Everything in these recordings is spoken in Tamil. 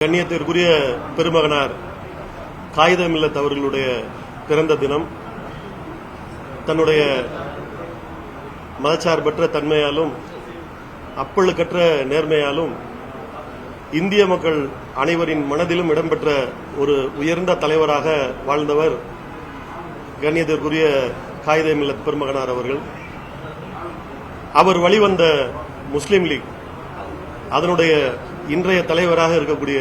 கண்ணியத்திற்குரிய பெருமகனார் காயிதம் இல்லத் அவர்களுடைய பிறந்த தினம் தன்னுடைய மதச்சார்பற்ற தன்மையாலும் அப்பழுக்கற்ற நேர்மையாலும் இந்திய மக்கள் அனைவரின் மனதிலும் இடம்பெற்ற ஒரு உயர்ந்த தலைவராக வாழ்ந்தவர் கண்ணியத்திற்குரிய காயிதம் இல்லத் பெருமகனார் அவர்கள். அவர் வழிவந்த முஸ்லீம் லீக் அதனுடைய இன்றைய தலைவராக இருக்கக்கூடிய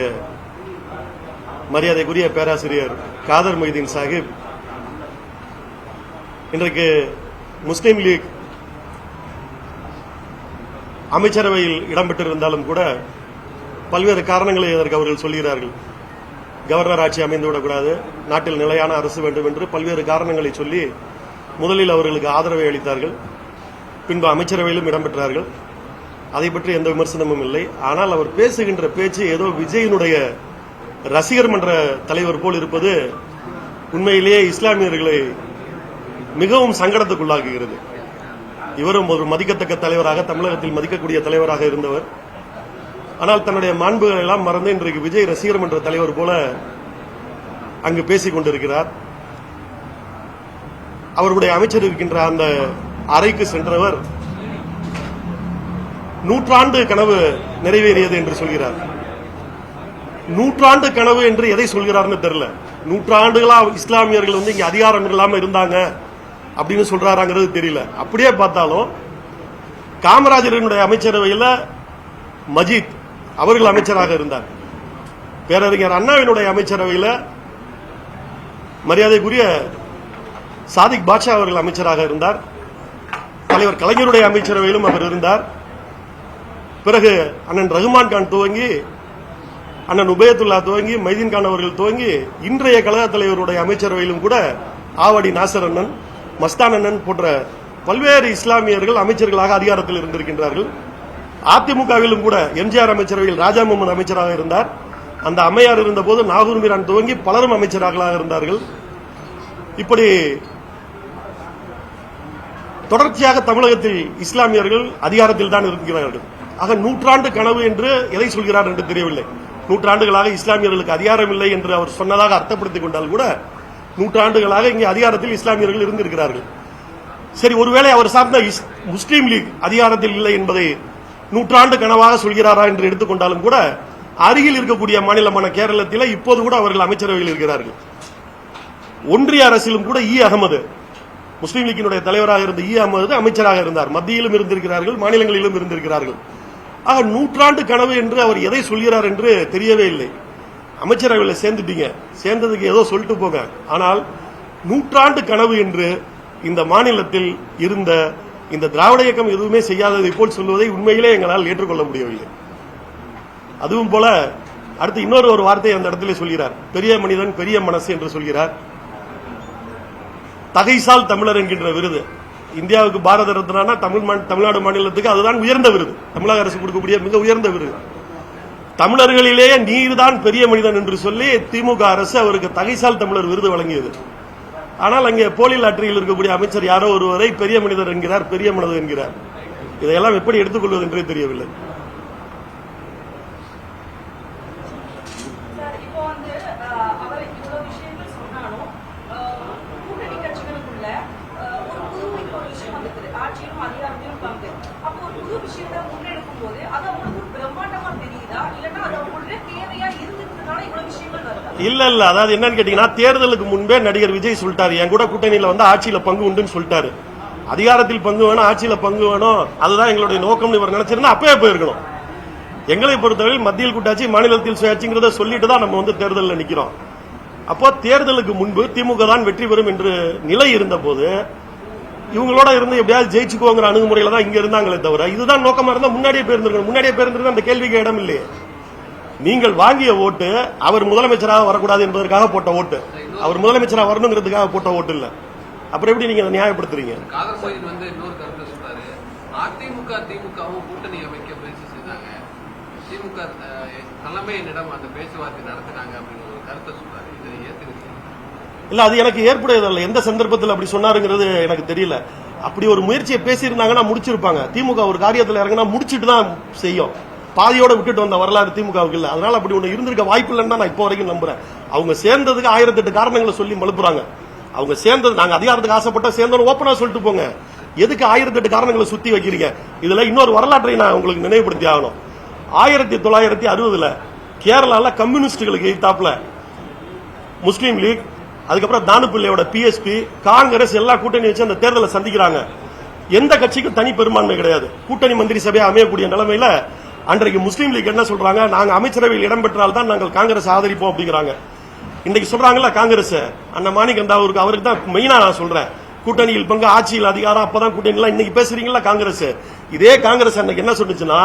மரியாதைக்குரிய பேராசிரியர் காதர் மொய்தீன் சாஹிப் இன்றைக்கு முஸ்லீம் லீக் அமைச்சரவையில் இடம்பெற்றிருந்தாலும் கூட பல்வேறு காரணங்களை அதற்கு அவர்கள் சொல்கிறார்கள். கவர்னர் ஆட்சி அமைந்துவிடக்கூடாது, நாட்டில் நிலையான அரசு வேண்டும் என்று பல்வேறு காரணங்களை சொல்லி முதலில் அவர்களுக்கு ஆதரவை அளித்தார்கள். பின்பு அமைச்சரவையிலும் இடம்பெற்றார்கள். அதை பற்றி எந்த விமர்சனமும் இல்லை. ஆனால் அவர் பேசுகின்ற பேச்சு ஏதோ விஜயினுடைய ரசிகர் மன்ற தலைவர் போல் இருப்பது உண்மையிலேயே இஸ்லாமியர்களை மிகவும் சங்கடத்துக்குள்ளாக்குகிறது. இவரும் ஒரு மதிக்கத்தக்க தலைவராக, தமிழகத்தில் மதிக்கக்கூடிய தலைவராக இருந்தவர். ஆனால் தன்னுடைய மாண்புகளை எல்லாம் மறந்து இன்றைக்கு விஜய் ரசிகர் மன்ற தலைவர் போல அங்கு பேசிக் கொண்டிருக்கிறார். அவருடைய அமைச்சர் இருக்கின்ற அந்த அறைக்கு சென்றவர் நூற்றாண்டு கனவு நிறைவேறியது என்று சொல்கிறார். நூற்றாண்டு கனவு என்று எதை சொல்கிறார்னு தெரியல. நூற்றாண்டுகளா இஸ்லாமியர்கள் இங்க அதிகாரம் இல்லாம இருந்தாங்க அப்படின்னு சொல்றாங்கிறது தெரியல. அப்படியே பார்த்தாலும் காமராஜரினுடைய அமைச்சரவையில் மஜீத் அவர்கள் அமைச்சராக இருந்தார். பேரறிஞர் அண்ணாவினுடைய அமைச்சரவையில் மரியாதைக்குரிய சாதிக் பாட்ஷா அவர்கள் அமைச்சராக இருந்தார். தலைவர் கலைஞருடைய அமைச்சரவையிலும் அவர் இருந்தார். பிறகு அண்ணன் ரஹ்மான் கான் துவங்கி, அண்ணன் உபயத்துல்லா துவங்கி, மைதீன் கான் அவர்கள் துவங்கி இன்றைய கழக தலைவருடைய அமைச்சரவையிலும் கூட ஆவடி நாசர் அண்ணன், மஸ்தான் அண்ணன் போன்ற பல்வேறு இஸ்லாமியர்கள் அமைச்சர்களாக அதிகாரத்தில் இருந்திருக்கின்றார்கள். அதிமுகவிலும் கூட எம்ஜிஆர் அமைச்சரவையில் ராஜா முகமது அமைச்சராக இருந்தார். அந்த அம்மையார் இருந்தபோது நாகூர் மீரான் துவங்கி பலரும் அமைச்சர்களாக இருந்தார்கள். இப்படி தொடர்ச்சியாக தமிழகத்தில் இஸ்லாமியர்கள் அதிகாரத்தில் தான் இருக்கிறார்கள். ஆக நூற்றாண்டு கனவு என்று எதை சொல்கிறார் என்று தெரியவில்லை. நூற்றாண்டுகளாக இஸ்லாமியர்களுக்கு அதிகாரம் இல்லை என்று அவர் சொன்னதாக அர்த்தப்படுத்திக் கொண்டால் கூட நூற்றாண்டுகளாக இங்கே அதிகாரத்தில் இஸ்லாமியர்கள் இருந்திருக்கிறார்கள். சரி, ஒருவேளை அவர் சார்ந்த முஸ்லீம் லீக் அதிகாரத்தில் இல்லை என்பதை நூற்றாண்டு கனவாக சொல்கிறாரா என்று எடுத்துக்கொண்டாலும் கூட அருகில் இருக்கக்கூடிய மாநிலமான கேரளத்தில் இப்போது கூட அவர்கள் அமைச்சரவையில் இருக்கிறார்கள். ஒன்றிய அரசிலும் கூட அகமது முஸ்லீம் லீக்கினுடைய தலைவராக இருந்த அகமது அமைச்சராக இருந்தார். மத்தியிலும் இருந்திருக்கிறார்கள், மாநிலங்களிலும் இருந்திருக்கிறார்கள். ஆக நூற்றாண்டு கனவு என்று அவர் எதை சொல்கிறார் என்று தெரியவே இல்லை. அமைச்சரவையில் சேர்ந்துட்டீங்க, சேர்ந்ததுக்கு ஏதோ சொல்லிட்டு போங்க. ஆனால் நூற்றாண்டு கனவு என்று இந்த மாநிலத்தில் இருந்த இந்த திராவிட இயக்கம் எதுவுமே செய்யாததை போல் சொல்வதை உண்மையிலே எங்களால் ஏற்றுக்கொள்ள முடியவில்லை. அதுவும் போல அடுத்து இன்னொரு வார்த்தையை அந்த இடத்திலே சொல்கிறார். பெரிய மனிதன் பெரிய மனசு என்று சொல்கிறார். தகைசால் தமிழர் என்கின்ற விருது இந்தியாவுக்கு பாரத ரத்னா தமிழ்நாடு மாநிலத்துக்கு அதுதான் உயர்ந்த விருது, தமிழக அரசு கொடுக்கக்கூடிய மிக உயர்ந்த விருது. தமிழர்களிலேயே நீர்தான் பெரிய மனிதன் என்று சொல்லி திமுக அரசு அவருக்கு தகைசால் தமிழர் விருது வழங்கியது. ஆனால் அங்கே போலி லாட்டரியில் இருக்கக்கூடிய அமைச்சர் யாரோ ஒருவரை பெரிய மனிதர் என்கிறார், பெரிய மனிதர் என்கிறார். இதையெல்லாம் எப்படி எடுத்துக்கொள்வது என்றே தெரியவில்லை. இல்ல இல்ல, அதாவது என்னன்னு கேட்டீங்கன்னா, தேர்தலுக்கு முன்பே நடிகர் விஜய் சொல்லிட்டாரு, என் கூட கூட்டணியில வந்து ஆட்சியில பங்கு உண்டுன்னு சொல்லிட்டாரு. அதிகாரத்தில் பங்கு வேணும், ஆட்சியில பங்கு வேணும், அதுதான் எங்களுடைய நோக்கம் இவர் நினைச்சிருந்தா அப்பவே போயிருக்கணும். எங்களை பொறுத்தவரை மத்தியில் கூட்டாட்சி, மாநிலத்தில் சுயாட்சிங்கிறத சொல்லிட்டு தான் நம்ம வந்து தேர்தலில் நிக்கிறோம். அப்போ தேர்தலுக்கு முன்பு திமுக தான் வெற்றி பெறும் என்று நிலை இருந்த போது இவங்களோட இருந்து எப்படியாவது ஜெயிச்சுக்கோங்கிற அணுகுமுறையில தான் இங்க இருந்தாங்களே தவிர இதுதான் நோக்கமா இருந்தா முன்னாடியே பேருந்திருக்கணும். முன்னாடியே பேருந்திருந்தா அந்த கேள்விக்கு இடம் இல்லையே. நீங்கள் வாங்கிய ஓட்டு அவர் முதலமைச்சராக வரக்கூடாது என்பதற்காக போட்ட ஓட்டு, அவர் முதலமைச்சராக வரணுங்கிறதுக்காக போட்ட ஓட்டு இல்ல. அப்புறம் எப்படி நீங்க அதை நியாயப்படுத்துறீங்க? அதிமுக திமுகவும் கூட்டணி அமைக்க முயற்சி செய்தாங்க, திமுக தலைமையினிடம் அந்த பேச்சுவார்த்தை நடத்தினாங்க அப்படின்னு ஒரு கருத்தை சொல்றாரு. இதை ஏத்துக்கிறீங்க? இல்ல, அது எனக்கு ஏற்புடையதல்ல. எந்த சந்தர்ப்பத்தில் அப்படி சொன்னாருங்கிறது எனக்கு தெரியல. அப்படி ஒரு முயற்சியை பேசியிருந்தாங்கன்னா முடிச்சிருப்பாங்க. திமுக ஒரு காரியத்தில் இறங்கினா முடிச்சிட்டு தான் செய்யும். பாதியோட விட்டுட்டு வந்த வரலாறு திமுகவுக்கு இல்ல. அதனால அப்படி ஒண்ணு இருந்திருக்க வாய்ப்பு இல்லைன்னு தான் நான் இப்போ வரைக்கும் நம்புறேன். அவங்க சேர்ந்ததுக்கு 1008 காரணங்களை சொல்லி மழுப்புறாங்க. அவங்க சேர்ந்தது நாங்க அதிகாரத்துக்கு ஆசைப்பட்ட சேர்ந்தோம் ஓப்பனா சொல்லிட்டு போங்க. எதுக்கு 1008 காரணங்களை சுத்தி வைக்கிறீங்க? இதுல இன்னொரு வரலாற்றை நான் உங்களுக்கு நினைவுபடுத்தி ஆகணும். 1960 கேரளால கம்யூனிஸ்டுகளுக்கு எதிர்த்தாப்புல முஸ்லீம் லீக், அதுக்கப்புறம் தானுப்பிள்ளையோட பிஎஸ்பி, காங்கிரஸ் எல்லா கூட்டணி வச்சு அந்த தேர்தலை சந்திக்கிறாங்க. எந்த கட்சிக்கும் தனி பெரும்பான்மை கிடையாது. கூட்டணி மந்திரி சபையை அமையக்கூடிய நிலைமையில அன்றைக்கு முஸ்லீம் லீக் என்ன சொல்றாங்க, நாங்க அமைச்சரவையில் இடம்பெற்றால் தான் நாங்கள் காங்கிரஸ் ஆதரிப்போம் அப்படிங்கிறாங்க. இன்னைக்கு சொல்றாங்கல்ல காங்கிரஸ், அண்ணன் மாணிக்கந்தாவூருக்கு அவருக்கு தான் மெயினா நான் சொல்றேன். கூட்டணியில் பங்கு, ஆட்சியில் அதிகாரம், அப்பதான் கூட்டணி. இன்னைக்கு பேசுறீங்களா காங்கிரஸ், இதே காங்கிரஸ் அன்னைக்கு என்ன சொல்லுச்சுன்னா,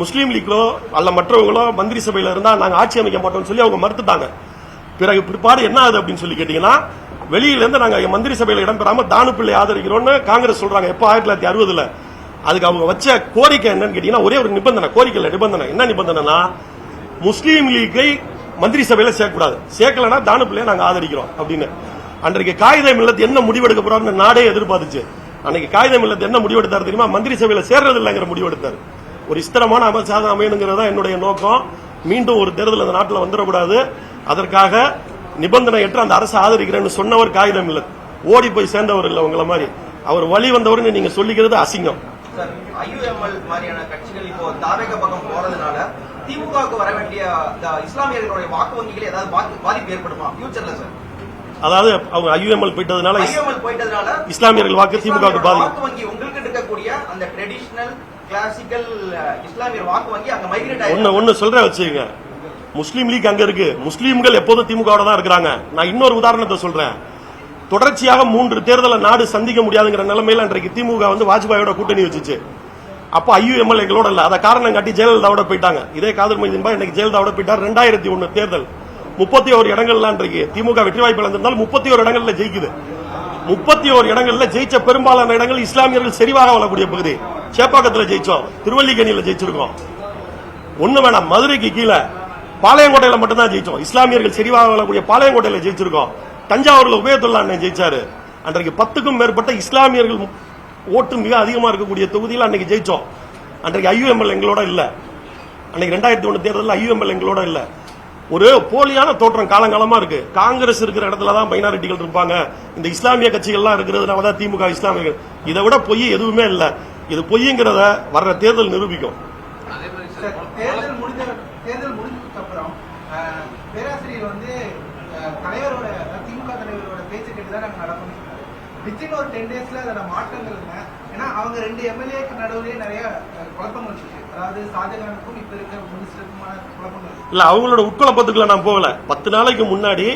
முஸ்லீம் லீக்லோ அல்ல மற்றவங்களோ மந்திரி சபையில இருந்தா நாங்க ஆட்சி அமைக்க மாட்டோம்னு சொல்லி அவங்க மறுத்துட்டாங்க. பிறகு பிற்பாடு என்ன ஆகுது அப்படின்னு சொல்லி கேட்டீங்கன்னா, வெளியில இருந்து நாங்க மந்திரி சபையில இடம்பெறாம தானுப்பிள்ளை ஆதரிக்கிறோம்னு காங்கிரஸ் சொல்றாங்க. எப்ப 1960 அதுக்கு அவங்க வச்ச கோரிக்கை என்னன்னு கேட்டீங்கன்னா, ஒரே ஒரு நிபந்தனை, கோரிக்கை நிபந்தனை. என்ன நிபந்தனைனா, முஸ்லீம் லீக்கை மந்திரி சபையில சேர்க்கக்கூடாது, சேர்க்கலன்னா தானுப்பிள்ளையை நாங்க ஆதரிக்கிறோம் அப்படின்னு. அன்றைக்கு காயிதே மில்லத் என்ன முடிவெடுக்க போறாருன்னு நாடே எதிர்பார்த்துச்சு. அன்னைக்கு காயிதே மில்லத் என்ன முடிவெடுத்தாரு தெரியுமா? மந்திரி சபையில சேர்றது இல்லைங்கிற முடிவெடுத்தாரு. ஒரு ஸ்திரமான அமைச்சாக அமையணுங்கிறதா என்னுடைய நோக்கம். மீண்டும் ஒரு தேர்தல் அந்த நாட்டில் வந்துடக்கூடாது. அதற்காக நிபந்தனையற்ற அந்த அரசு ஆதரிக்கிறேன்னு சொன்னவர் காகிதம் இல்ல, ஓடி போய் சேர்ந்தவர் இல்ல. உங்களை மாதிரி அவர் வழி வந்தவர்னு நீங்க சொல்லிக்கிறது அசிங்கம். ஐயுஎம்எல் மாதிரியான கட்சிகள் இப்போ தாவேக பக்கம் போறதுனால திமுகவுக்கு வர வேண்டிய இஸ்லாமியர்களுடைய வாக்கு வங்கிகள் ஏதாவது பாதிப்பு ஏற்படுமா ஃபியூச்சர்ல சார்? அதாவது அவங்க ஐயுஎம்எல் போயிட்டதுனால இஸ்லாமியர்கள் வாக்கு திமுகவுக்கு பாதிப்பு. வாக்கு வங்கி உங்களுக்கு இருக்கக்கூடிய அந்த ட்ரெடிஷனல் கிளாசிக்கல் இஸ்லாமியர் வாக்கு வங்கி அங்க மைக்ரேட் ஆயிருக்கு. ஒன்னு சொல்ற வச்சுங்க, முஸ்லீம் லீக் அங்க இருக்கு. முஸ்லீம்கள் எப்போதும் திமுகவோட தான் இருக்கிறாங்க. நான் இன்னொரு உதாரணத்தை சொல்றேன். தொடர்ச்சியாக 3 தேர்தலை நாடு சந்திக்க முடியாதுங்கிற நிலைமையில அன்றைக்கு திமுக வாஜ்பாயோட கூட்டணி வச்சுச்சு. அப்ப ஐயுஎம்எல் எங்களோட இல்ல. அதை காரணம் காட்டி ஜெயலலிதாவோட போயிட்டாங்க. இதே காதர் மைதீன் பாய் இன்னைக்கு ஜெயலலிதாவோட போயிட்டார். 2001 தேர்தல் 31 இடங்கள்ல அன்றைக்கு திமுக வெற்றி வாய்ப்பு இழந்திருந்தாலும் 31 இடங்கள்ல ஜெயிக்குது. 31 இடங்கள்ல ஜெயிச்ச பெரும்பாலான இடங்கள் இஸ்லாமியர்கள் செறிவாக வரக்கூடிய பகுதி. சேப்பாக்கத்தில் ஜெயிச்சோம், திருவல்லிக்கேணியில ஜெயிச்சிருக்கோம். ஒண்ணு வேணாம், மதுரைக்கு கீழே பாளையங்கோட்டையில மட்டும்தான் ஜெயிச்சோம். இஸ்லாமியர்கள் செறிவாக வரக்கூடிய பாளையங்கோட்டையில ஜெயிச்சிருக்கோம். தஞ்சாவூர்ல உபயத்துல்லா அண்ணன் ஜெயிச்சாரு. அன்றைக்கு 10க்கும் மேற்பட்ட இஸ்லாமியர்கள் ஓட்டு மிக அதிகமா இருக்கக்கூடிய தொகுதியில் அன்னைக்கு ஜெயிச்சோம். அன்றைக்கு ஐயுஎம்எல் எங்களோட இல்ல. அன்னைக்கு 2001 தேர்தலில் ஐயுஎம்எல் எங்களோட இல்ல. ஒரு போலியான தோற்றம் காலங்காலமா இருக்கு. காங்கிரஸ் இருக்கிற இடத்துலதான் மைனாரிட்டிகள் இருப்பாங்க, இந்த இஸ்லாமிய கட்சிகள்லாம் இருக்கிறதுனாலதான் திமுக இஸ்லாமியர்கள். இதை விட பொய் எதுவுமே இல்ல. இது பொய்ங்கிறத வர்ற தேர்தல் நிரூபிக்கும். தேர்தல் முடிஞ்சதுக்கு அப்புறம் பேராசிரியர் தலைவரோட திமுக தலைவரோட பேச்சு கேட்டுதான் நாங்க நடக்கணும். வித்தின் ஒரு 10 daysல அதோட மாற்றங்கள் என்ன? ஏன்னா அவங்க 2 எம்எல்ஏக்கு நடுவுலயே நிறைய குழப்பங்கள் இருக்கு. அதாவது ஷாஜகானுக்கும் இப்ப இருக்க மினிஸ்டருக்குமான குழப்பங்கள் இல்ல. அவங்களோட உட்குழப்பத்துக்குள்ள நான் போகல. 10 நாளைக்கு முன்னாடி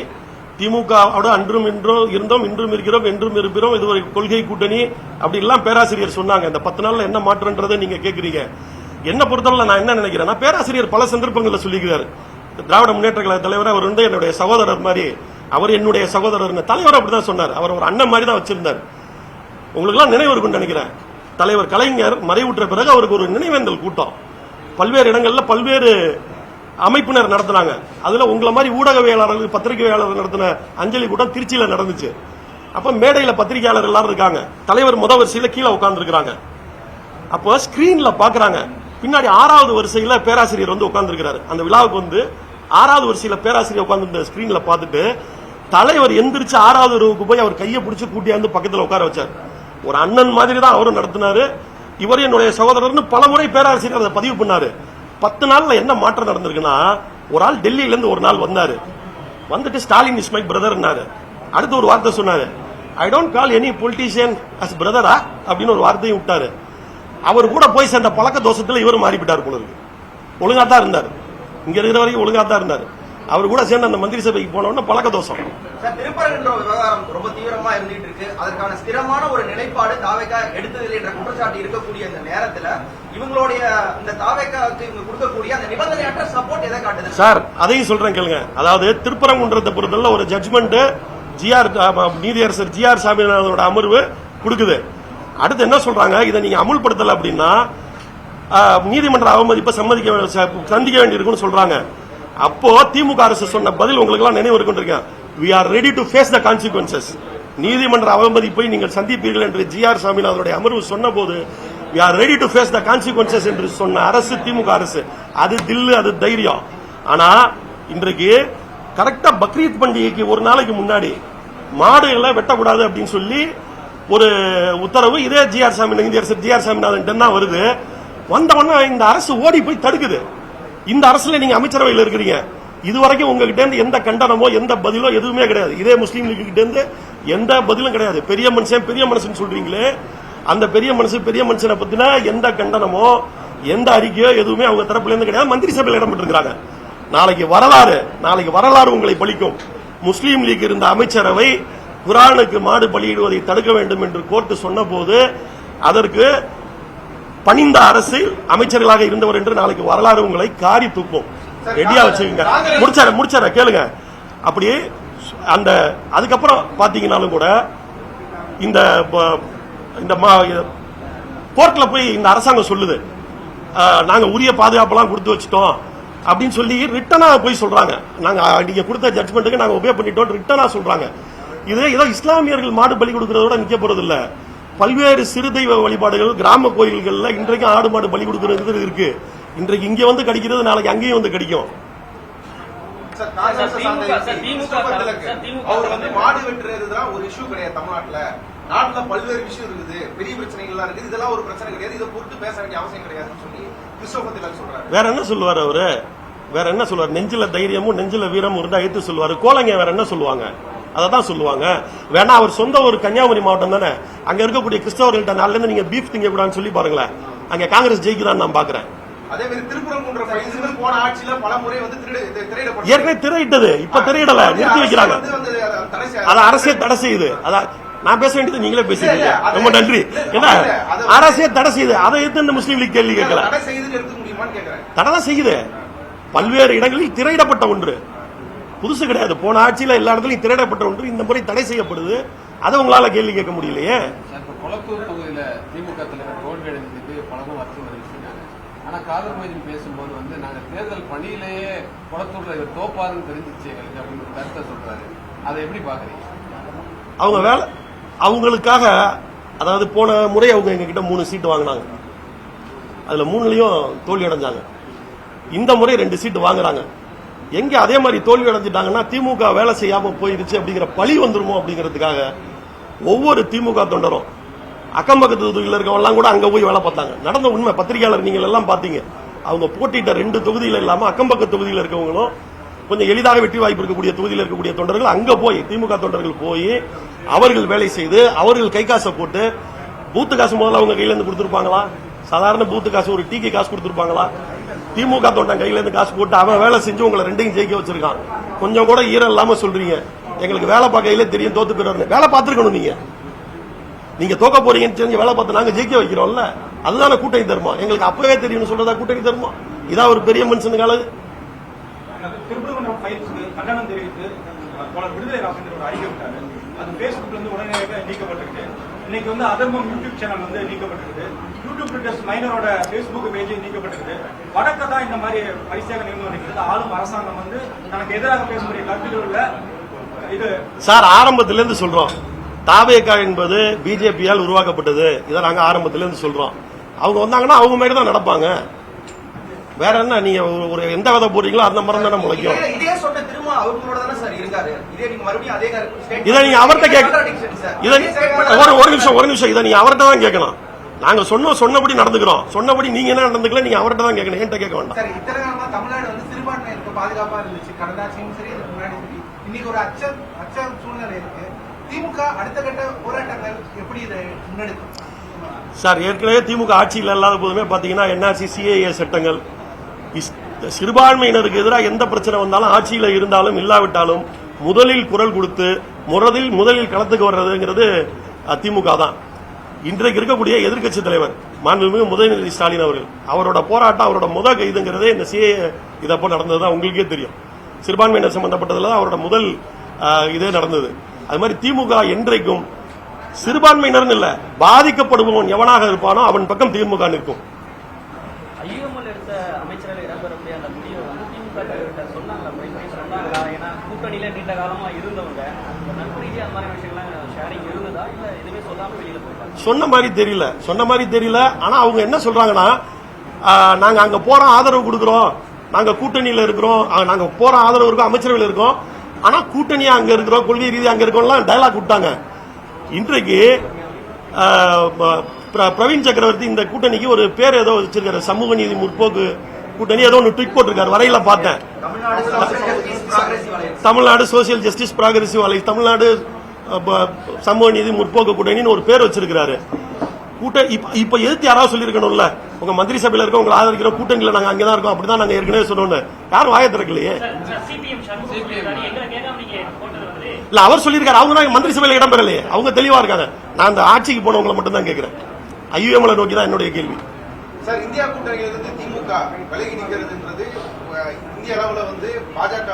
திமுகவோட அன்றும் இன்றும் இருந்தோம், இன்றும் இருக்கிறோம், என்றும் இருப்போம், இது ஒரு கொள்கை கூட்டணி அப்படி எல்லாம் பேராசிரியர் சொன்னாங்க. இந்த 10 நாள்ல என்ன மாற்றம்ன்றதை நீங்க கேக்குறீங்க. என்ன பொறுத்தவரை நான் என்ன நினைக்கிறேன்னா, பேராசிரியர் பல சந்தர்ப்பங்களில் சொல்லிக்கிறார். திராவிட முன்னேற்ற கழக தலைவர் அவர் என்னுடைய சகோதரர் மாதிரி, அவர் என்னுடைய சகோதரர் தலைவர் அப்படிதான் சொன்னார். அவர் ஒரு அண்ணன் மாதிரி தான் வச்சிருந்தார். உங்களுக்கு எல்லாம் நினைவு இருக்குன்னு நினைக்கிறேன். தலைவர் கலைஞர் மறைவுற்ற பிறகு அவருக்கு ஒரு நினைவேந்தல் கூட்டம் பல்வேறு இடங்கள்ல பல்வேறு அமைப்பினர் நடத்தினாங்க. அதுல உங்களை மாதிரி ஊடகவியலாளர்கள், பத்திரிகையாளர்கள் நடத்தின அஞ்சலி கூட்டம் திருச்சியில நடந்துச்சு. அப்ப மேடையில பத்திரிகையாளர் எல்லாரும் இருக்காங்க. தலைவர் முத வரிசையில கீழே உட்கார்ந்து இருக்காங்க. அப்போ ஸ்கிரீன்ல பாக்குறாங்க, பின்னாடி 6வது வரிசையில பேராசிரியர் உட்கார்ந்து இருக்கிறாரு. அந்த விழாவுக்கு 6வது வரிசையில பேராசிரியர் உட்கார்ந்து ஸ்கிரீன்ல பார்த்துட்டு தலைவர் எந்திரிச்சு 6வது ரோவுக்கு போய் அவர் கையை பிடிச்சு கூட்டியாந்து பக்கத்தில் உட்கார வச்சார். ஒரு அண்ணன் மாதிரி தான் அவரும் நடத்தினாரு. இவர் என்னுடைய சகோதரர்னு பல முறை பேராசிரியர் அதை பதிவு பண்ணாரு. 10 நாள்ல என்ன மாற்றம் நடந்திருக்குன்னா, ஒரு ஆள் டெல்லியில இருந்து ஒரு நாள் வந்தாரு. வந்துட்டு ஸ்டாலின் இஸ் மை பிரதர்னாரு. அடுத்து ஒரு வார்த்தை சொன்னாரு, I don't call any politician as பிரதரா அப்படின்னு ஒரு வார்த்தையும் விட்டாரு. அவர் கூட போய் சேர்ந்த பழக்க தோஷத்துல இவர் மாறிவிட்டார் போல இருக்கு. ஒழுங்கா தான் இருந்தார், இங்க இருக்கிற வரைக்கும் ஒழுங்கா தான் இருந்தார். அவர் கூட சேர்ந்து அந்த மந்திரி சபைக்கு போனோம்னா பழக்க தோஷம். திருப்பரங்குன்ற விவகாரம் ரொம்ப தீவிரமா இருந்துட்டு இருக்கு. அதற்கான ஸ்திரமான ஒரு நிலைப்பாடு தாவேகா எடுத்ததில்லை என்ற குற்றச்சாட்டு இருக்கக்கூடிய இந்த நேரத்தில் இவங்களுடைய இந்த தாவேகாவுக்கு இவங்க கொடுக்கக்கூடிய அந்த நிபந்தனையற்ற சப்போர்ட் எதை காட்டுது சார்? அதையும் சொல்றேன் கேளுங்க. அதாவது திருப்பரங்குன்றத்தை பொறுத்தவரை ஒரு ஜட்ஜ்மெண்ட் நீதியரசர் ஜிஆர் சாமிநாதனோட அமர்வு கொடுக்குது. அடுத்து என்ன சொல்றாங்க, இதை நீங்க அமுல்படுத்தல அப்படின்னா நீதிமன்ற அவமதிப்பை சந்திக்க வேண்டியிருக்குன்னு சொல்றாங்க. அப்போ திமுக அரசு சொன்ன பதில் உங்களுக்கு எல்லாம் நினைவு இருக்குன்னு, we are ready to face the consequences. நீதிமன்ற அவமதிப்பை நீங்கள் சந்திப்பீர்கள் என்று ஜிஆர் சாமிநாதனுடைய அமர்வு சொன்ன போது we are ready to face the consequences என்று சொன்ன அரசு திமுக அரசு. அது தில்லு, அது தைரியம். ஆனா இன்றைக்கு கரெக்டா பக்ரீத் பண்டிகைக்கு ஒரு நாளைக்கு முன்னாடி மாடுகளை வெட்டக்கூடாது அப்படின்னு சொல்லி ஒரு உத்தரவு இதே ஜிஆர் சாமி, நீதியரசர் ஜிஆர் சாமிநாதன் தான் வருது. வந்தவொடனே இந்த அரசு ஓடி போய் தடுக்குது. இந்த அரசுல நீங்க அமைச்சரவையில் இருக்கிறீங்க. இதுவரைக்கும் உங்ககிட்ட இருந்து எந்த கண்டனமோ எந்த பதிலோ எதுவுமே கிடையாது. இதே முஸ்லீம் லீக் கிட்ட இருந்து எந்த பதிலும் கிடையாது. பெரிய மனுஷன் சொல்றீங்களே, அந்த பெரிய மனுஷனை பத்தின எந்த கண்டனமோ எந்த அறிக்கையோ எதுவுமே அவங்க தரப்புல இருந்து கிடையாது. மந்திரி சபையில் இடம்பெற்றிருக்கிறாங்க. நாளைக்கு வரலாறு உங்களை பழிக்கும். முஸ்லீம் லீக் இருந்த அமைச்சரவை குர்ஆனுக்கு மாடு பலியிடுவதை தடுக்க வேண்டும் என்று கோர்ட்டு சொன்ன போது அதற்கு பணிந்த அரசு அமைச்சர்களாக இருந்தவர் என்று நாளைக்கு வரலாறு உங்களை காரி தூக்கும். ரெடியா வச்சுக்கோங்க. முடிச்சார கேளுங்க. அப்படியே அந்த அதுக்கப்புறம் பாத்தீங்கன்னாலும் கூட இந்த கோர்ட்ல போய் இந்த அரசாங்கம் சொல்லுது, நாங்க உரிய பாதுகாப்பெல்லாம் கொடுத்து வச்சிட்டோம் அப்படின்னு சொல்லி ரிட்டனா போய் சொல்றாங்க. நாங்க நீங்க கொடுத்த ஜட்ஜ்மெண்ட்டுக்கு நாங்க உபயோக பண்ணிட்டோம் ரிட்டனா சொல்றாங்க. இது ஏதோ இஸ்லாமியர்கள் மாடு பலி கொடுக்கறதோட நிக்க போறது இல்ல. பல்வேறு சிறு தெய்வ வழிபாடுகள் கிராம கோயில்கள்ல இன்றைக்கும் ஆடு மாடு பலி கொடுக்கறது இருக்கு. இன்றைக்கு இங்க வந்து கடிக்கிறது நாளைக்கு அங்கேயும் வந்து கடிக்கும். அவர் வந்து மாடு வெட்டுறதுதான் ஒரு இஷ்யூ கிடையாது. தமிழ்நாட்டுல நாட்டுல பல்வேறு விஷயம் இருக்குது, பெரிய பிரச்சனைகள்லாம் இருக்குது. இதெல்லாம் ஒரு பிரச்சனை கிடையாது, இதை பொறுத்து பேச வேண்டிய அவசியம் கிடையாதுன்னு சொல்லி கிறிஸ்தவத்தில் சொல்றாரு. வேற என்ன சொல்லுவாரு அவரு? வேற என்ன சொல்லுவார்? நெஞ்சில தைரியமும் நெஞ்சில வீரமும் இருந்தா எடுத்து சொல்லுவாரு. கோலங்க வேற என்ன சொல்லுவாங்க? அததான் சொல்லுவாங்க. வேணா அவர் சொந்த ஒரு கன்னியாகுமரி மாவட்டம் தானே, அங்க இருக்கக்கூடிய கிறிஸ்தவர்கள்ட்ட நாள்ல இருந்து நீங்க பீஃப் திங்க கூடாதுன்னு சொல்லி பாருங்களேன். அங்க காங்கிரஸ் ஜெயிக்குதான் நான் பாக்குறேன். அதே மாதிரி திருப்பரங்குன்ற பகுதியில் போன ஆட்சியில பல முறை வந்து திரையிடப்பட்டது. ஏற்கனவே திரையிட்டது, இப்ப திரையிடல, நிறுத்தி வைக்கிறாங்க. அது அரசே தடை செய்யுது. அதான் நான் பேச வேண்டியது நீங்களே பேசுறீங்க. ரொம்ப நன்றி. ஏன்னா அரசே தடை செய்யுது, அதை எதிர்த்து இந்த முஸ்லீம் லீக் கேள்வி கேட்கல. தடை தான் செய்யுது. பல்வேறு இடங்களில் திரையிடப்பட்ட ஒன்று, புதுசு கிடையாது. போன ஆட்சியில எல்லா இடத்துலையும் திரையிடப்பட்ட ஒன்று இந்த முறை தடை செய்யப்படுது. அதை உங்களால கேள்வி கேட்க முடியலையே. கொளத்தூர் தொகுதியில திமுக தலைவர் தோல்வி அடைந்ததுக்கு பலமும் வருத்தம் தெரிவிச்சிருக்காங்க. ஆனா காதர் மொய்தீன் பேசும்போது வந்து நாங்க தேர்தல் பணியிலேயே கொளத்தூர்ல இவர் தோப்பாருன்னு தெரிஞ்சிச்சு எங்களுக்கு அப்படின்னு ஒரு கருத்தை சொல்றாரு. அதை எப்படி பாக்குறீங்க? அவங்க வேலை அவங்களுக்காக, அதாவது போன முறை அவங்க எங்க கிட்ட 3 சீட்டு வாங்கினாங்க, அதுல 3லயும் தோல்வி அடைஞ்சாங்க. இந்த முறை 2 சீட்டு வாங்குறாங்க. எங்க அதே மாதிரி தோல்வி அடைஞ்சிட்டாங்கன்னா திமுக வேலை செய்யாம போயிருச்சு அப்படிங்கிற பழி வந்துருமோ அப்படிங்கிறதுக்காக ஒவ்வொரு திமுக தொண்டரும் அக்கம்பக்கத்து தொகுதியில் இருக்கவெல்லாம் கூட அங்க போய் வேலை பார்த்தாங்க. நடந்த உண்மை, பத்திரிகையாளர் நீங்கள் எல்லாம் பாத்தீங்க. அவங்க போட்டிட்ட 2 தொகுதியில இல்லாம அக்கம்பக்க தொகுதியில் இருக்கவங்களும் கொஞ்சம் எளிதாக வெற்றி வாய்ப்பு இருக்கக்கூடிய தொகுதியில் இருக்கக்கூடிய தொண்டர்கள் அங்க போய் திமுக தொண்டர்கள் போய் அவர்கள் வேலை செய்து அவர்கள் கை காசை போட்டு, பூத்து காசு முதல்ல அவங்க கையில இருந்து கொடுத்திருப்பாங்களா? சாதாரண பூத்து காசு ஒரு டீக்கு காசு கொடுத்திருப்பாங்களா? திமுக தொண்டன் கையில இருந்து காசு போட்டு அவன் வேலை செஞ்சு உங்களை 2யும் ஜெயிக்க வச்சிருக்கான். கொஞ்சம் கூட ஈரம் இல்லாம சொல்றீங்க எங்களுக்கு வேலை பார்க்கையில தெரியும் தோத்து போயிடுறாரு. வேலை பார்த்திருக்கணும். நீங்க தோக்க போறீங்கன்னு தெரிஞ்சு வேலை பார்த்து நாங்க ஜெயிக்க வைக்கிறோம்ல, அதுதான கூட்டணி தர்மம். எங்களுக்கு அப்பவே தெரியும்னு சொல்றதா கூட்டணி தர்மம்? இதான் ஒரு பெரிய மனுஷனுக்கு அழகு. திருப்பரங்குன்றம் ஃபைல்ஸ்க்கு கண்டனம் தெரிவித்து விடுதலை ராமச்சந்திரன் ஒரு அறிக்கை விட்டாரு. அது பேஸ்புக்ல இருந்து உடனடியாக நீக்கப்பட்டிருக்கு. இன்னைக்கு வந்து அதர்மம் யூடியூப் சேனல் வந்து நீக்கப்பட்டிருக்கு. யூடியூப் ட்விட்டர்ஸ் மைனரோட பேஸ்புக் பேஜ் நீக்கப்பட்டிருக்கு. வடக்க தான் இந்த மாதிரி பரிசாக நிகழ்ந்து வருகிறது. ஆளும் அரசாங்கம் வந்து தனக்கு எதிராக பேசக்கூடிய கருத்துக்கள் இது சார் ஆரம்பத்திலிருந்து சொல்றோம். தாவேகா என்பது பிஜேபியால் உருவாக்கப்பட்டது. இதை நாங்க ஆரம்பத்திலிருந்து சொல்றோம். அவங்க வந்தாங்கன்னா அவங்க மாதிரி தான் நடப்பாங்க. வேற என்ன, நீங்க ஒரு எந்த விதை போடுறீங்களோ அந்த மரம் தானே முளைக்கும். இதை நீங்க அவர்கிட்ட கேட்க, ஒரு நிமிஷம் இதை நீங்க அவர்கிட்ட தான் கேட்கணும். நாங்க சொன்னபடி நடந்துக்கிறோம். சொன்னபடி நீங்க என்ன நடந்துக்கல, நீங்க அவர்கிட்ட தான் கேட்கணும், என்கிட்ட கேட்க வேண்டாம். தமிழ்நாடு வந்து சிறுபான்மையினருக்கு பாதுகாப்பா இருந்துச்சு. கடந்த ஆட்சியும் சரி, முன்னாடி சரி. இன்னைக்கு ஒரு அச்ச சூழ்நிலை இருக்கு. திமுக அடுத்த கட்ட போராட்டங்கள் எப்படி இதை முன்னெடுக்கும்? சார் ஏற்கனவே திமுக ஆட்சியில் இல்லாத போதுமே பாத்தீங்கன்னா என்ஆர்சி, சிஏஏ சட்டங்கள், சிறுபான்மையினருக்கு எதிராக எந்த பிரச்சனை வந்தாலும் ஆட்சியில இருந்தாலும் இல்லாவிட்டாலும் முதலில் குரல் கொடுத்து முதலில் களத்துக்கு வர்றதுங்கிறது திமுக தான். இன்றைக்கு இருக்கக்கூடிய எதிர்க்கட்சி தலைவர் மாண்புமிகு உதயநிதி ஸ்டாலின் அவர்கள், அவரோட போராட்டம், அவரோட முதல் கைதுங்கிறதே இந்த சிஏஏ இதப்போ நடந்ததுதான். உங்களுக்கே தெரியும், சிறுபான்மையினர் சம்பந்தப்பட்டதுல அவரோட முதல் இதே நடந்தது. அது மாதிரி திமுக என்றைக்கும் சிறுபான்மையினர் இல்ல, பாதிக்கப்படுபவன் எவனாக இருப்பானோ அவன் பக்கம் திமுக நிற்கும். ஐயோமல் எடுத்த அமைச்சர்கள் இடம்பெறக்கூடிய அந்த முடிவை வந்து திமுக சொன்னாங்க. ஏன்னா கூட்டணியில நீண்ட காலமா இருந்தவங்க நட்பு ரீதியா அந்த மாதிரி விஷயங்கள்லாம் வேற இங்க இருந்ததா இல்ல எதுவுமே சொல்லாம வெளியில போயிட்டாங்க? சொன்ன மாதிரி தெரியல. ஆனா அவங்க என்ன சொல்றாங்கன்னா, நாங்க அங்க போறோம், ஆதரவு கொடுக்கிறோம், நாங்க கூட்டணியில இருக்கிறோம், நாங்க போறோம், ஆதரவு இருக்கோம், அமைச்சரவையில் இருக்கோம், ஆனா கூட்டணியா அங்க இருக்கிறோம், கொள்கை ரீதியா அங்க இருக்கோம்லாம் டயலாக் விட்டாங்க. இன்றைக்கு பிரவீன் சக்கரவர்த்தி இந்த கூட்டணிக்கு ஒரு பேர் ஏதோ வச்சிருக்காரு, சமூக நீதி முற்போக்கு கூட்டணி ஏதோ ஒன்று ட்வீட் போட்டிருக்காரு, வரையில பார்த்தேன். Tamil Nadu social justice progressive alliance, Tamil Nadu சமூக நீதி முற்போக்கு கூட்டணின்னு ஒரு பேர் வச்சிருக்காரு. இப்ப எதிர்த்து யாராவது சொல்லிருக்கணும்ல, உங்க மந்திரி சபையில இருக்க உங்களை ஆதரிக்கிற கூட்டணியில நாங்க அங்கதான் இருக்கோம், அப்படிதான் நாங்க ஏற்கனவே சொன்னோம். யாரும் வாய திறக்கலையே. இல்ல அவர் சொல்லியிருக்காரு, அவங்க தான் மந்திரி சபையில இடம் பெறலையே, அவங்க தெளிவா இருக்காங்க. நான் அந்த ஆட்சிக்கு போனவங்களை மட்டும் தான் கேட்கிறேன். ஐயுஎம்எல் நோக்கி தான் என்னுடைய கேள்வி. சார், இந்தியா கூட்டணியிலிருந்து திமுக விலகி நிற்கிறதுன்றது இந்திய அளவுல வந்து பாஜக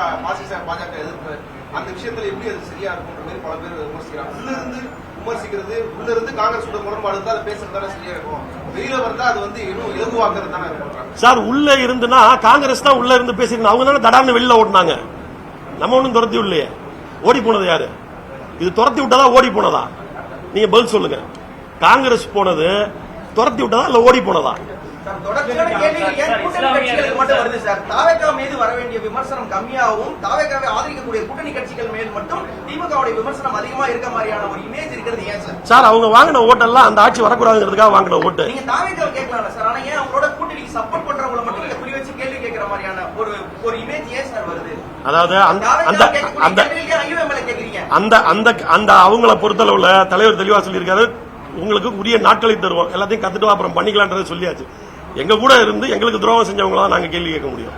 எதிர்ப்பு, அந்த விஷயத்துல எப்படி அது சரியா இருக்கும் பல பேர் விமர்சிக்கிறாங்க. உள்ள இருந்து விமர்சிக்கிறது, உள்ள இருந்து காங்கிரஸ் முரண்பாடு இருந்தா அதை பேசுறது தானே சரியா இருக்கும். வெளியில வந்தா அது வந்து இன்னும் இலகுவாக்குறது தானே இருக்கும். சார், உள்ள இருந்துன்னா காங்கிரஸ் தான் உள்ள இருந்து பேசிருந்தா, அவங்க தானே தடார்னு வெளியில ஓடினாங்க. நம்ம ஒன்னும் துரத்தி இல்லையே. ஓடி போனது யாரு? இது துரத்தி விட்டதா ஓடி போனதா? நீங்க பதில் சொல்லுங்க. காங்கிரஸ் போனது துரத்தி விட்டதா இல்ல ஓடி போனதா? தொடர்ச்சியான கேள்விகள் ஏன் கூட்டணி கட்சிகளுக்கு மட்டும் வருது சார்? தாவேகா மீது வர வேண்டிய விமர்சனம் கம்மியாகவும் தாவேகாவை ஆதரிக்கக்கூடிய கூட்டணி கட்சிகள் மேல் மட்டும் திமுகவுடைய விமர்சனம் அதிகமா இருக்க மாதிரியான ஒரு இமேஜ் இருக்கிறது ஏன் சார்? சார், அவங்க வாங்கின ஓட்டெல்லாம் அந்த ஆட்சி வரக்கூடாதுங்கிறதுக்காக வாங்கின ஓட்டு. நீங்க தாவேகாவை கேட்கலாம் சார், ஆனா ஏன் அவங்களோட கூட்டணிக்கு சப்போர்ட் பண்றவங்களை மட்டும் நீங்க குறி வச்சு கேள்வி கேட்கிற மாதிரியான ஒரு இமேஜ் ஏன் சார் வருது? அதாவது அந்த அவங்கள பொறுத்தளவுல தலைவர் தெளிவா சொல்லியிருக்காரு, உங்களுக்கு உரிய நாட்களை தருவோம், எல்லாத்தையும் கத்துட்டு அப்புறம் பண்ணிக்கலாம்ன்றதை சொல்லியாச்சு. எங்க கூட இருந்து எங்களுக்கு துரோகம் செஞ்சவங்கள நாங்க கேள்வி கேட்க முடியும்.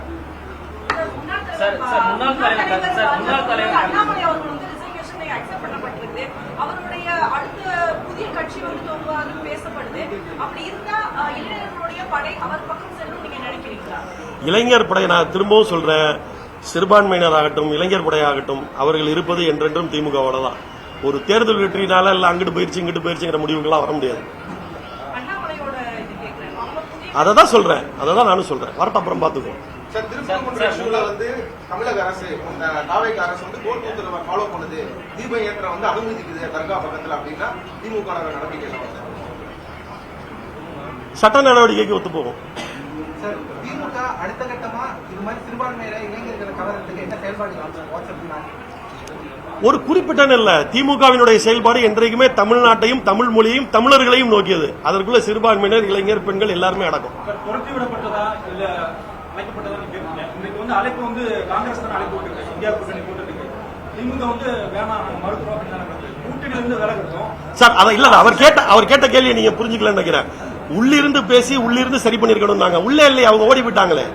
அவருடைய அடுத்த புதிய கட்சி வந்து தோன்றுவாருன்னு பேசப்படுது. அப்படி இருந்தா இளைஞர்களுடைய படை அவர் பக்கம் செல்லும் நீங்க நினைக்கிறீங்களா? இளைஞர் படை, நான் திரும்பவும் சொல்றேன், சிறுபான்மையினர் ஆகட்டும், இளைஞர் படையாகட்டும், அவர்கள் இருப்பது என்றென்றும் திமுகவோட தான். ஒரு தேர்தல் வெற்றினால எல்லாம் அங்கிட்டு போயிருச்சு இங்கிட்டு போயிருச்சுங்கிற முடிவுகள்லாம் வர முடியாது. அதான் சொல்றேன், அதான் நானும் சொல்றேன். வரட்டும், அப்புறம் பாத்துக்குவோம். சார், திருப்பரங்குன்ற இஷ்யூல வந்து தமிழக அரசு, தாவேகா அரசு வந்து கோர்ட் உத்தரவை ஃபாலோ பண்ணுது, தீப ஏற்ற வந்து அனுமதிக்குது தர்கா பக்கத்துல அப்படின்னா திமுக நடவடிக்கை சட்ட நடவடிக்கைக்கு ஒத்து போகும். சார், திமுக அடுத்த கட்டமா இது மாதிரி சிறுபான்மையில இளைஞர்களை கவர்றதுக்கு என்ன செயல்பாடு ஒரு குறிப்பிட்ட இல்ல, திமுகவினுடைய செயல்பாடு என்றைக்குமே தமிழ்நாட்டையும் தமிழ் மொழியையும் தமிழர்களையும் நோக்கியது. அதற்குள்ள சிறுபான்மையினர், இளைஞர், பெண்கள் எல்லாருமே அடக்கும். துரத்தி விடப்பட்டதா இல்ல அழைக்கப்பட்டதா கேட்குங்க. இன்னைக்கு வந்து அழைப்பு வந்து காங்கிரஸ் தான் அழைப்பு விட்டுருக்கு இந்தியா கூட்டணி கூட்டத்துக்கு. திமுக வந்து வேணாம் மறுக்கிறோம் அப்படின்னு கூட்டணியில இருந்து விலகட்டும் சார். அதான் இல்ல, அவர் கேட்ட கேள்வியை நீங்க புரிஞ்சுக்கலன்னு நினைக்கிறேன். உள்ளிருந்து பேசி உள்ளிருந்து சரி பண்ணிருக்கணும். நாங்க உள்ளே இல்லையே, அவங்க ஓடி போயிட்டாங்களே.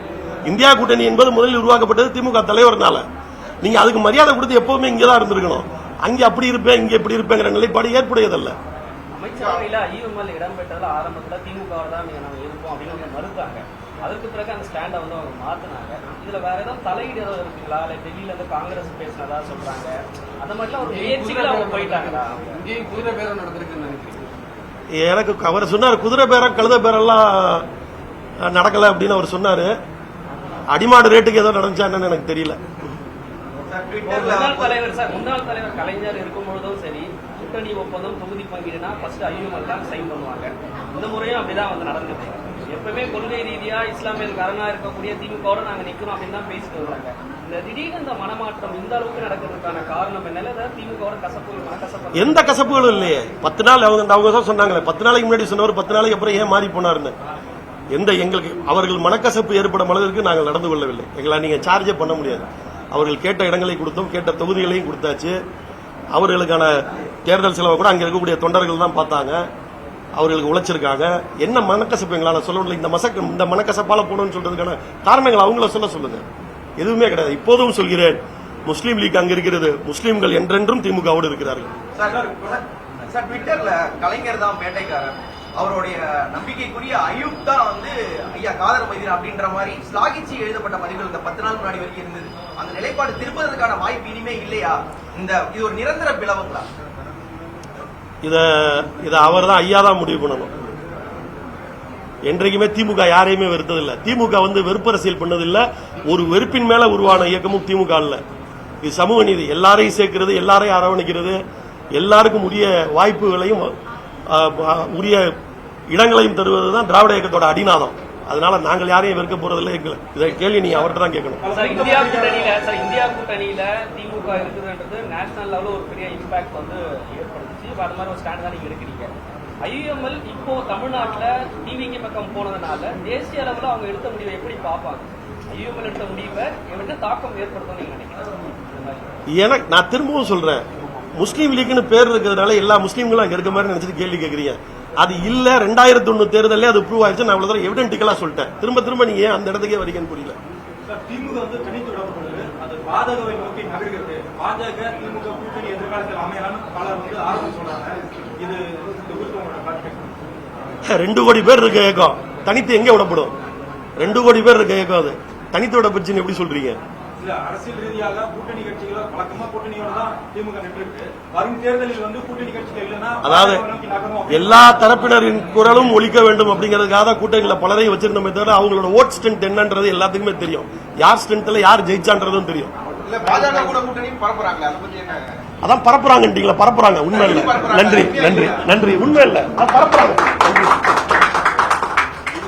இந்தியா கூட்டணி என்பது முதலில் உருவாக்கப்பட்டது திமுக தலைவர்னால. நீங்க அதுக்கு மரியாதை கொடுத்து எப்பவுமே இங்கதான் இருந்திருக்கணும். அங்க அப்படி இருப்பேன், இங்க எப்படி இருப்பேங்கிற நிலைப்பாடு ஏற்புடையதல்ல. அமைச்சரவையில ஐயுஎம்எல் இடம்பெற்றதுல ஆரம்பத்துல திமுக தான் நாங்க இருப்போம் அப்படின்னு மறுத்தாங்க. அதற்கு பிறகு அந்த ஸ்டாண்டை வந்து அவங்க மாத்தினாங்க. இதுல வேற ஏதாவது தலையீடு ஏதாவது இருக்குங்களா? இல்ல டெல்லியில இருந்து காங்கிரஸ் பேசினதா சொல்றாங்க. அந்த மாதிரிலாம் ஒரு முயற்சிகள் அவங்க போயிட்டாங்களா? இங்கேயும் குதிரை பேரம் நடந்திருக்குன்னு நினைக்கிறேன். எனக்கு அவர் சொன்னார், குதிரை பேரம் கழுத பேரெல்லாம் நடக்கல அப்படின்னு அவர் சொன்னாரு. அடிமாடு ரேட்டுக்கு ஏதோ நடந்துச்சான்னு எனக்கு தெரியல. முன்னாள் தலைவர் கலைஞர் இருக்கும் பொழுதும் சரி, கூட்டணி ஒப்பந்தம் தொகுதி பங்கீடுனா ஃபர்ஸ்ட் ஐயுஎம்எல் தான் சைன் பண்ணுவாங்க. இந்த முறையும் அப்படிதான் வந்து நடந்தது. எப்பவுமே கொள்கை ரீதியா இஸ்லாமியர் காரணா இருக்கக்கூடிய திமுகவோட நாங்க நிக்கிறோம் அப்படின்னு தான் பேசிட்டு வர்றாங்க. இந்த திடீர்னு இந்த மனமாற்றம் இந்த அளவுக்கு நடக்கிறதுக்கான காரணம் என்ன? திமுகவோட கசப்பு எந்த கசப்புகளும் இல்லையே. 10 நாள் அவங்க தான் சொன்னாங்களே, 10 நாளைக்கு முன்னாடி சொன்னவர் 10 நாளைக்கு அப்புறம் ஏன் மாறி போனாருன்னு. எங்களுக்கு அவர்கள் மனக்கசப்பு ஏற்படும் அளவிற்கு நாங்கள் நடந்து கொள்ளவில்லை. எங்களை நீங்க சார்ஜே பண்ண முடியாது. அவர்கள் கேட்ட இடங்களை கொடுத்தோம், கேட்ட தொகுதிகளையும் கொடுத்தாச்சு. அவர்களுக்கான தேர்தல் செலவை கூட அங்க இருக்கக்கூடிய தொண்டர்கள் தான் பார்த்தாங்க. அவர்களுக்கு உழைச்சிருக்காங்க. என்ன மனக்கசப்பு எங்களால சொல்ல முடியல. இந்த மனக்கசப்பால போகணும்னு சொல்றதுக்கான காரணங்கள் அவங்கள சொல்லுங்க. எதுவுமே கிடையாது. இப்போதும் சொல்கிறேன், முஸ்லீம் லீக் அங்க இருக்கிறது. முஸ்லீம்கள் என்றென்றும் திமுகவோடு இருக்கிறார்கள். சார், ட்விட்டர்ல கலைஞர் தான் பேட்டைக்காரர், அவருடைய நம்பிக்கைக்குரிய அயூப் தான் வந்து ஐயா காதர் மைதீன் அப்படின்ற மாதிரி ஸ்லாகிச்சு எழுதப்பட்ட பதிவுகள் இந்த 10 நாள் முன்னாடி வரைக்கும் இருந்தது. அந்த நிலைப்பாடு திருப்பதற்கான வாய்ப்பு இனிமே இல்லையா? இது ஒரு நிரந்தர பிளவுங்களா? இத அவர் தான் ஐயா தான் முடிவு பண்ணணும். என்றைக்குமே திமுக யாரையுமே வெறுத்ததில்லை. திமுக வந்து வெறுப்பரசியல் பண்ணதில்லை. ஒரு வெறுப்பின் மேல உருவான இயக்கமும் திமுக இல்ல. இது சமூக நீதி, எல்லாரையும் சேர்க்கிறது, எல்லாரையும் அரவணைக்கிறது, எல்லாருக்கும் உரிய வாய்ப்புகளையும் உரிய இடங்களையும் தருவதுதான் திராவிட இயக்கத்தோட அடிநாதம். அதனால நாங்கள் யாரையும் வெறுக்க போறதில்லை. இதை கேள்வி நீங்க அவர்கிட்ட தான் கேட்கணும். இந்தியா கூட்டணியில திமுக இருக்குதுன்றது நேஷனல் லெவலில் ஒரு பெரிய இம்பாக்ட் வந்து ஏற்படுத்துச்சு. அது மாதிரி ஒரு ஸ்டாண்ட் தான் நீங்க எடுக்கிறீங்க. IUML இப்போ தமிழ்நாட்டுல டிவிக்கு பக்கம் போனதுனால தேசிய அளவில் அவங்க எடுத்த முடிவை எப்படி பார்ப்பாங்க? IUML எடுத்த முடிவை என்ன தாக்கம் ஏற்படுத்தும் நீங்க நினைக்கிறீங்க? நான் திரும்பவும் சொல்றேன், முஸ்லீம் லீக்னு பேர் இருக்கிறதுனால எல்லா முஸ்லீம்களும் அங்க இருக்க மாதிரி நினைச்சிட்டு கேள்வி கேட்கறீங்க. அது இல்ல 2001 தேர்தலே அது ப்ரூவ் ஆயிடுச்சு. நான் அவ்வளவு தூரம் எவிடென்டிக்கலா சொல்லிட்டேன். திரும்ப நீங்க ஏன் அந்த இடத்துக்கே வரீங்கன்னு புரியல. திமுக வந்து தனித்து விடப்படுது, அது பாஜகவை நோக்கி நகர்கிறது. பாஜக திமுக கூட்டணி எதிர்காலத்தில் அமையலாம்னு பலர் வந்து ஆரம்பம் சொல்றாங்க. இது உங்களோட 2 கோடி பேர் இருக்க இயக்கம் தனித்து எங்க விடப்படும்? 2 கோடி பேர் இருக்க இயக்கம் அது தனித்து விடப்பட்டுன்னு எப்படி சொல்றீங்க? இல்ல, அரசியல் ரீதியாக கூட்டணி கட்சிகள் வழக்கமா கூட்டணியோட தான் திமுக நின்று வரும் தேர்தலில் வந்து கூட்டணி கட்சிகள் இல்லைன்னா அதாவது எல்லா தரப்பினரின் குரலும் ஒலிக்க வேண்டும் அப்படிங்கறதுக்காக தான் கூட்டணியில பலரையும் வச்சிருந்தோமே தவிர அவங்களோட ஓட் ஸ்ட்ரென்த் என்னன்றது எல்லாத்துக்குமே தெரியும். யார் ஸ்ட்ரென்த்ல யார் ஜெயிச்சான்றதும் தெரியும். இல்ல பாஜக கூட கூட்டணி பரப்புறாங்களே, அதை பத்தி என்ன? அதான் பரப்புறாங்கன்றீங்களா? பரப்புறாங்க, உண்மை இல்ல. நன்றி, உண்மை இல்ல, பரப்புறாங்க. நன்றி.